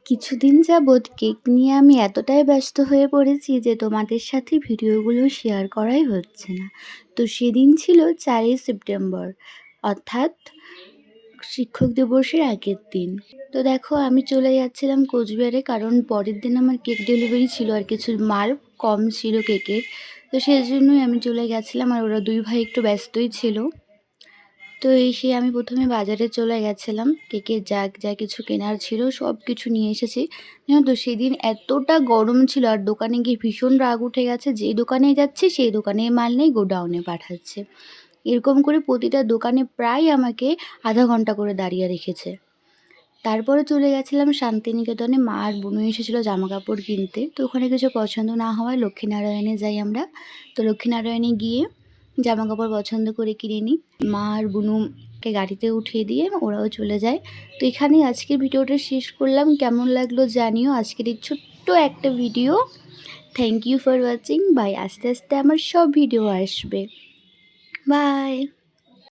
কিছুদিন যাবৎ কেক নিয়ে আমি এতটাই ব্যস্ত হয়ে পড়েছি যে তোমাদের সাথে ভিডিওগুলো শেয়ার করাই হচ্ছে না। তো সেদিন ছিল ৪ই সেপ্টেম্বর, অর্থাৎ শিক্ষক দিবসের আগের দিন। তো দেখো আমি চলে যাচ্ছিলাম কোচবিহারে, কারণ পরের দিন আমার কেক ডেলিভারি ছিল আর কিছু মাল কম ছিল কেকের। তো সেই জন্যই আমি চলে গেছিলাম, আর ওরা দুই ভাই একটু ব্যস্তই ছিল। তো এসে আমি প্রথমে বাজারে চলে গেছিলাম, কেকের যা কিছু কেনার ছিল সব কিছু নিয়ে এসেছি। জানো তো সেদিন এতটা গরম ছিল, আর দোকানে গিয়ে ভীষণ রাগ উঠে গেছে, যেই দোকানে যাচ্ছে সেই দোকানে মাল নেই, গোডাউনে পাঠাচ্ছে। এরকম করে প্রতিটা দোকানে প্রায় আমাকে আধা ঘন্টা করে দাঁড়িয়ে রেখেছে। তারপরে চলে গেছিলাম শান্তিনিকেতনে, মা আর বুনু এসেছিলো জামা কাপড় কিনতে। তো ওখানে কিছু পছন্দ না হওয়ায় লক্ষ্মীনারায়ণে যাই আমরা। তো লক্ষ্মীনারায়ণে গিয়ে জামা কাপড় পছন্দ করে কিনে নিই। মা আর বুনুকে গাড়িতে উঠিয়ে দিয়ে ওরাও চলে যায়। তো এখানেই আজকের ভিডিওটা শেষ করলাম। কেমন লাগলো জানিও আজকের এই ছোট্ট একটা video. Thank you for watching. Bye. আস্তে আস্তে আমার সব ভিডিও আসবে। বাই।